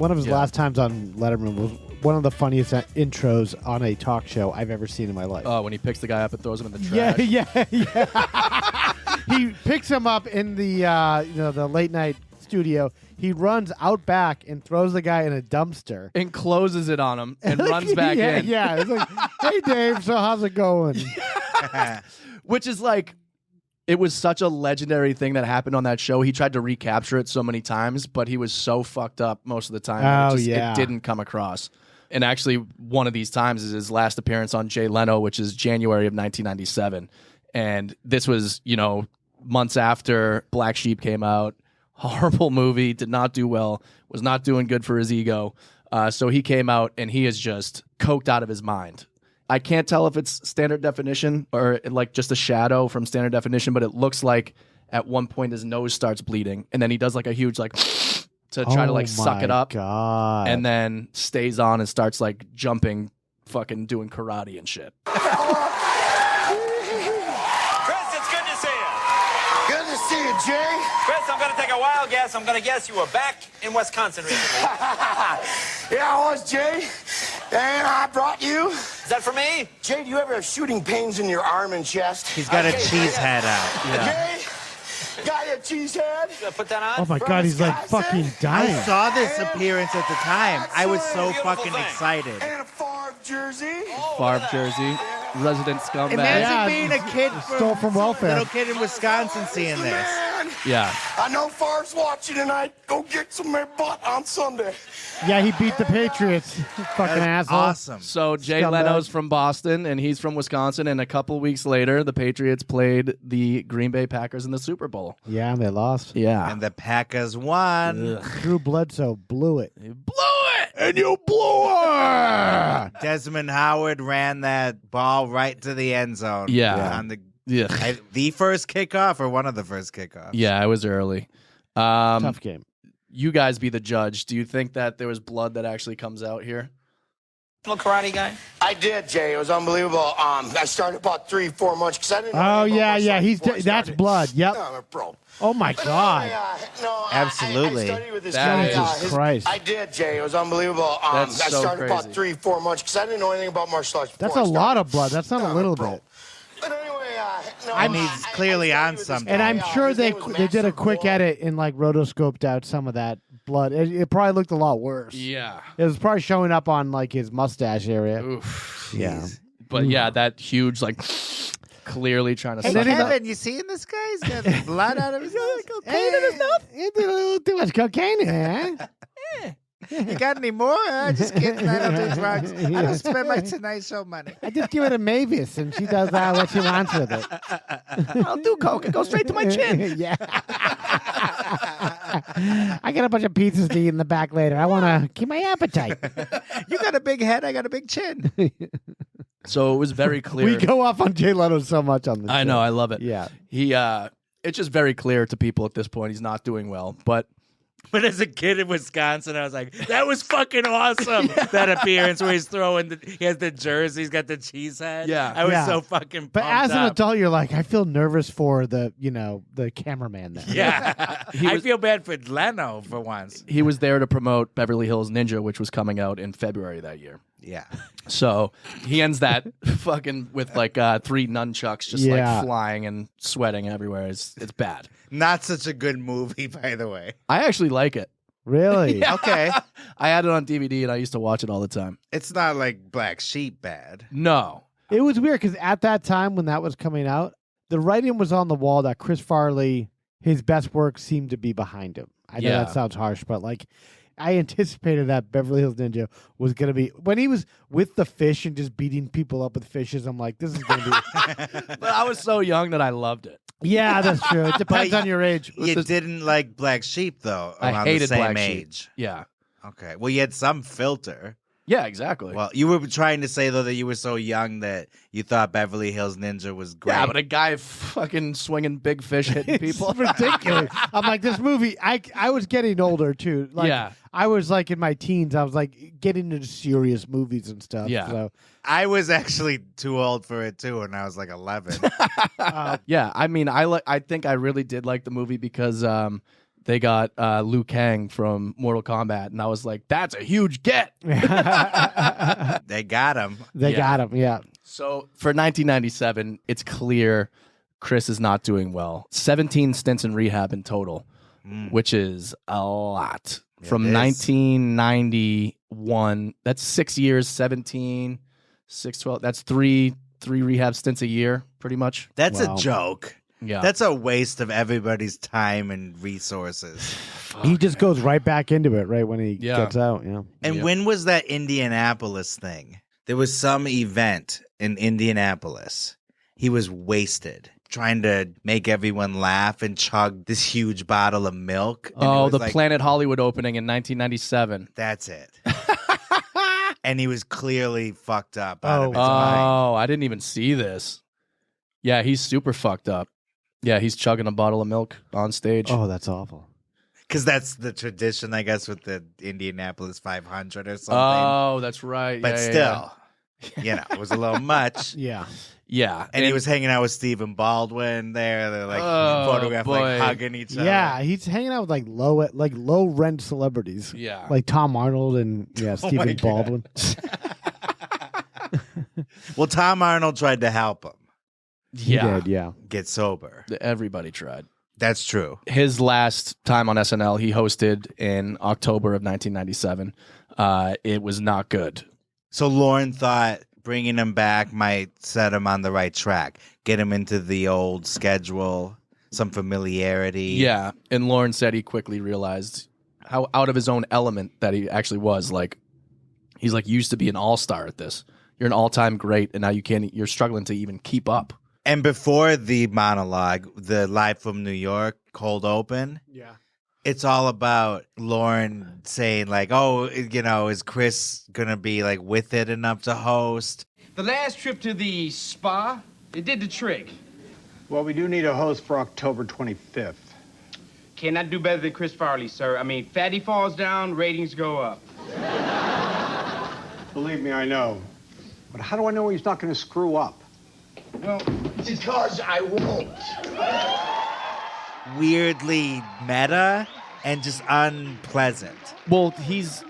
One of his last times on Letterman was one of the funniest intros on a talk show I've ever seen in my life. Oh, when he picks the guy up and throws him in the trash. Yeah. He picks him up in the the late night studio. He runs out back and throws the guy in a dumpster And closes it on him and runs back in. Yeah, it's like, hey Dave, so how's it going? Which is like, it was such a legendary thing that happened on that show. He tried to recapture it so many times, but he was so fucked up most of the time. Oh, It didn't come across. And actually, one of these times is his last appearance on Jay Leno, which is January of 1997. And this was, months after Black Sheep came out. Horrible movie, did not do well, was not doing good for his ego. So he came out and he is just coked out of his mind. I can't tell if it's standard definition or like just a shadow from standard definition, but it looks like at one point his nose starts bleeding and then he does like a huge like to try to suck it up. God. And then stays on and starts like jumping, fucking doing karate and shit. Chris, it's good to see you. Good to see you, Jay. Chris, I'm going to take a wild guess. I'm going to guess you were back in Wisconsin recently. Yeah, I was, Jay. And I brought you. Is that for me? Jay, do you ever have shooting pains in your arm and chest? He's got a cheese head out. Jay, got a cheese head? You gonna put that on? Oh my God, he's like fucking dying. I saw this appearance at the time. I was so Beautiful fucking thing. excited. And a Favre jersey. Favre jersey, resident scumbag. Imagine Yeah, being a kid stole from welfare. little kid in Wisconsin seeing this. Man, Yeah. I know Favre's watching tonight. Go get some of their butt on Sunday. Yeah, he beat the Patriots. Fucking That's asshole. awesome. So Jay Scumbag. Leno's from Boston and he's from Wisconsin, and a couple weeks later the Patriots played the Green Bay Packers in the Super Bowl. Yeah, and they lost. Yeah. And the Packers won. Drew Bledsoe blew it. Blew it! And you blew it! Desmond Howard ran that ball right to the end zone. Yeah. On the Yeah. the first kickoff or one of the first kickoffs. Yeah, it was early. Tough game. You guys be the judge. Do you think that there was blood that actually comes out here? Little karate guy. I did, Jay. It was unbelievable. I started about 3-4 months because I didn't know Oh, anything about yeah. martial He's arts before I that's started. blood. Yep. No, I'm a pro. Oh, my But God. no, Absolutely. I studied with this That guy. is- Jesus Christ. I did, Jay. It was unbelievable. That's I so started about crazy. 3-4 months because I didn't know anything about martial arts before That's I a started. lot of blood. That's not No, a I'm little pro. bit. But anyway, I mean, he's clearly studied on with this something. guy, And I'm sure his they name was they did a Master quick Wall. edit and like rotoscoped out some of that blood. It probably looked a lot worse. Yeah. It was probably showing up on like his mustache area. Oof. Yeah. But yeah, that huge, like, clearly trying to Hey, suck it up. Kevin, you seeing this guy? He's got blood out of his nose. Cocaine in his mouth? You did a little too much cocaine in there, huh? You got any more? Just kidding. I don't do drugs. I don't spend my Tonight Show money. I just give it a Mavis, and she does what she wants with it. I'll do coke. It goes straight to my chin. Yeah. I got a bunch of pizzas to eat in the back later. I want to keep my appetite. You got a big head. I got a big chin. So it was very clear. We go off on Jay Leno so much on this. I know. I love it. Yeah. It's just very clear to people at this point he's not doing well. But But as a kid in Wisconsin, I was like, that was fucking awesome. That appearance where he's throwing, he has the jersey, he's got the cheese head. Yeah. I was Yeah. so fucking But pumped as an up. adult, you're like, I feel nervous for the cameraman there. Yeah. He I was- feel bad for Leno for once. he was there to promote Beverly Hills Ninja, which was coming out in February that year. Yeah. So he ends that fucking with like 3 nunchucks just Yeah. like flying and sweating everywhere. It's bad. Not such a good movie, by the way. I actually like it. Really? Okay. I had it on DVD and I used to watch it all the time. It's not like Black Sheep bad. No. It was weird because at that time when that was coming out, the writing was on the wall that Chris Farley, his best work seemed to be behind him. I know Yeah. that sounds harsh, but like I anticipated that Beverly Hills Ninja was going to be, when he was with the fish and just beating people up with fishes, I'm like, this is going to be. But I was so young that I loved it. Yeah, that's true. It depends But on your age. You didn't like Black Sheep, though, I around hated the same Black Sheep. age. Yeah. Okay. Well, you had some filter. Yeah, exactly. Well, you were trying to say, though, that you were so young that you thought Beverly Hills Ninja was great. yeah, but a guy fucking swinging big fish hitting people. It's ridiculous. I'm like, this movie, I was getting older too. Like, Yeah. I was like in my teens. I was like getting into serious movies and stuff. Yeah. So, I was actually too old for it, too, when I was like 11. Yeah, I mean, I think I really did like the movie because they got Liu Kang from Mortal Kombat, and I was like, that's a huge get. They got him. They Yeah. got him. Yeah. So for 1997, it's clear Chris is not doing well. 17 stints in rehab in total, which is a lot. From is. 1991, that's 6 years, 17, 6, 12. That's three rehab stints a year, pretty much. That's Wow. a joke. Yeah. That's a waste of everybody's time and resources. He just goes right back into it right when he Yeah. gets out. Yeah. And Yep. when was that Indianapolis thing? There was some event in Indianapolis. He was wasted, trying to make everyone laugh and chug this huge bottle of milk. And it Oh, was the like, Planet Hollywood opening in 1997. That's it. And he was clearly fucked up out of his Oh. mind. Oh, I didn't even see this. Yeah, he's super fucked up. Yeah, he's chugging a bottle of milk on stage. Oh, that's awful. Because that's the tradition, I guess, with the Indianapolis 500 or something. Oh, that's right. But Yeah, yeah, still, you know, it was a little much. Yeah. Yeah. And he was hanging out with Stephen Baldwin there. They're like Oh, photographed boy. like hugging each other. Yeah, he's hanging out with like low rent celebrities. Yeah. Like Tom Arnold and my Stephen God. Baldwin. Well, Tom Arnold tried to help him He yeah. did, yeah. get sober. Everybody tried. That's true. His last time on SNL, he hosted in October of 1997. It was not good. So Lauren thought bringing him back might set him on the right track, get him into the old schedule, some familiarity. Yeah. And Lauren said he quickly realized how out of his own element that he actually was. Like, he's like, you used to be an all-star at this. You're an all-time great, and now you're struggling to even keep up. And before the monologue, the Live from New York cold open, Yeah. it's all about Lauren saying like, oh, you know, is Chris going to be like with it enough to host? The last trip to the spa, it did the trick. Well, we do need a host for October 25th. Cannot do better than Chris Farley, sir. I mean, fatty falls down, ratings go up. Believe me, I know. But how do I know he's not going to screw up? Well, Because I won't. Weirdly meta and just unpleasant. Well,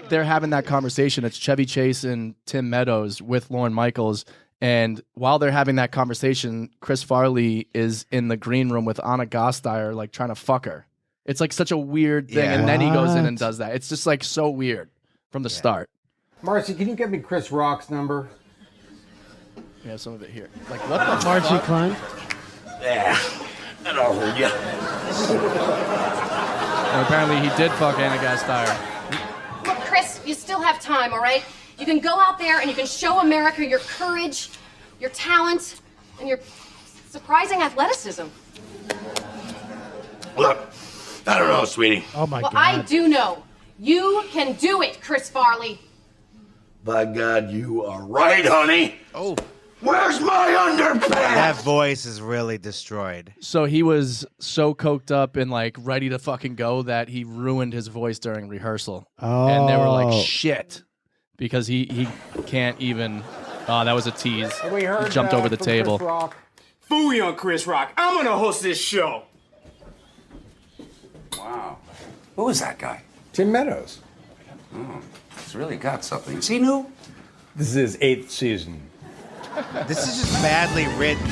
they're having that conversation. It's Chevy Chase and Tim Meadows with Lorne Michaels. And while they're having that conversation, Chris Farley is in the green room with Anna Gasteyer, like trying to fuck her. It's like such a weird thing. Yeah. And then he goes in What? and does that. It's just like so weird from the start. Marcy, can you get me Chris Rock's number? We have some of it here. Like, what the Marcy fuck? Klein. That'll hurt you. And apparently he did fuck Anna Gasteyer. Look, Chris, you still have time, all right? You can go out there and you can show America your courage, your talent, and your surprising athleticism. Look, I don't know, sweetie. Oh my Well, God. I do know. You can do it, Chris Farley. By God, you are right, honey. Oh. Where's my underpants? That voice is really destroyed. So he was so coked up and like ready to fucking go that he ruined his voice during rehearsal. And they were like, Oh. shit. Because he can't even. Oh, that was a tease. We heard He jumped over the from table. Chris Rock. Fooey on Chris Rock. I'm gonna host this show. Wow. Who is that guy? Tim Meadows. He's really got something. Is he new? This is his 8th season. This is just badly written.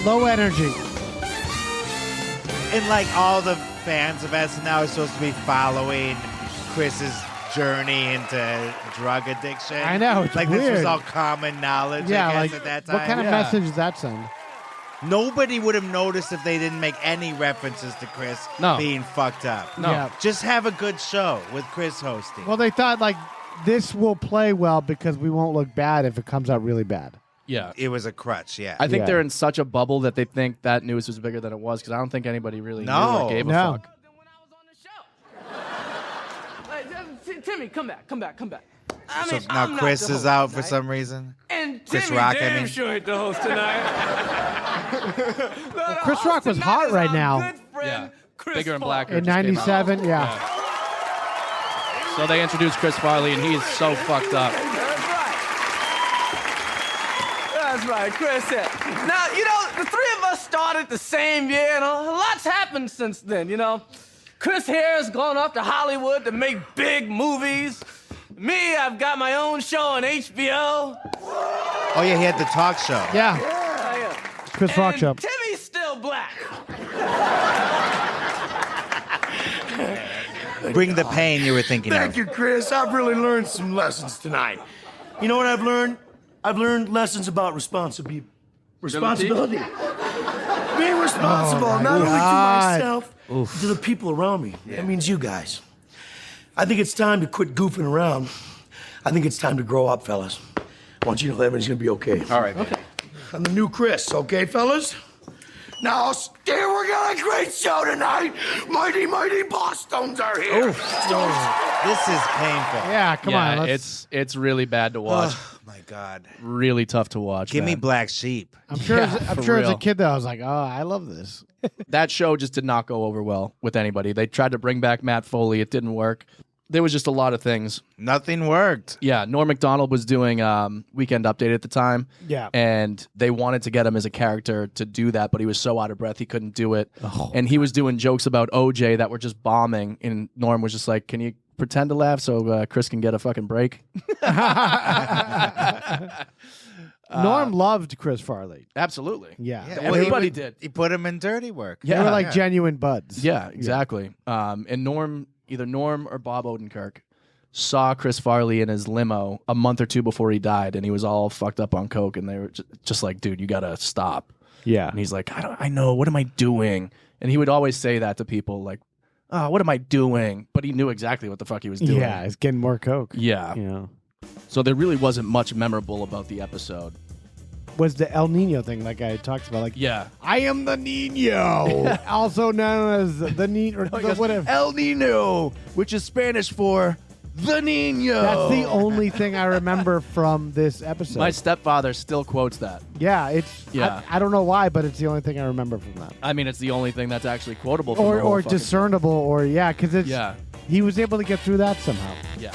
Low energy. And like all the fans of SNL are supposed to be following Chris's journey into drug addiction. I know, it's like this was weird. all common knowledge. Yeah, I guess, like at that time. what kind of message does that send? Nobody would have noticed if they didn't make any references to Chris No. being fucked up. No. Yeah. Just have a good show with Chris hosting. Well, they thought like this will play well because we won't look bad if it comes out really bad. Yeah. It was a crutch, yeah. I think Yeah. they're in such a bubble that they think that news was bigger than it was because I don't think anybody really knew No. or gave a No. fuck. Timmy, come back. I So mean, now I'm not Chris the is host out for tonight. some reason. And Chris Timmy Rock, I damn mean. sure ain't the host tonight. Chris Rock was hot right now. Yeah. Bigger and blacker. In just came out. '97, yeah. So they introduced Chris Farley and he is so fucked up. That's right, Chris said. Now, you know, the three of us started the same year, and a lot's happened since then, you know. Chris Hare's gone off to Hollywood to make big movies. Me, I've got my own show on HBO. Oh yeah, he had the talk show. Yeah. Chris Rock And show. Timmy's still black. Bring the pain you were thinking Thank of. you, Chris. I've really learned some lessons tonight. You know what I've learned? I've learned lessons about responsibility. Being responsible, not only to myself, to the people around me. That means you guys. I think it's time to quit goofing around. I think it's time to grow up, fellas. I want you to know everything's gonna be okay. All right, man. I'm the new Chris, okay, fellas? Now, we got a great show tonight. Mighty, mighty Boston's are here. This is painful. Yeah, come on. It's really bad to watch. Oh my God. Really tough to watch. Give me man. Black Sheep. I'm sure. Yeah, I'm for sure as a real. kid, though, I was like, "Oh, I love this." That show just did not go over well with anybody. They tried to bring back Matt Foley. It didn't work. There was just a lot of things. Nothing worked. Yeah, Norm Macdonald was doing Weekend Update at the time. Yeah. And they wanted to get him as a character to do that, but he was so out of breath he couldn't do it. And he was doing jokes about OJ that were just bombing. And Norm was just like, "Can you pretend to laugh so Chris can get a fucking break?" Norm loved Chris Farley. Absolutely. Yeah. Everybody did. He put him in dirty work. They were like genuine buds. Yeah, exactly. And either Norm or Bob Odenkirk saw Chris Farley in his limo a month or two before he died, and he was all fucked up on coke, and they were just like, "Dude, you gotta stop." Yeah. And he's like, I know, what am I doing?" And he would always say that to people, like, "Oh, what am I doing?" But he knew exactly what the fuck he was doing. Yeah, he's getting more coke. Yeah. You know. So there really wasn't much memorable about the episode. Was the El Nino thing like I talked about? Like, Yeah. I am the Nino, also known as the Nino, or whatever. El Nino, which is Spanish for the Nino. That's the only thing I remember from this episode. My stepfather still quotes that. Yeah, it's. Yeah. I don't know why, but it's the only thing I remember from that. I mean, it's the only thing that's actually quotable from the whole Or fucking discernible, or because it's. Yeah. He was able to get through that somehow. Yeah.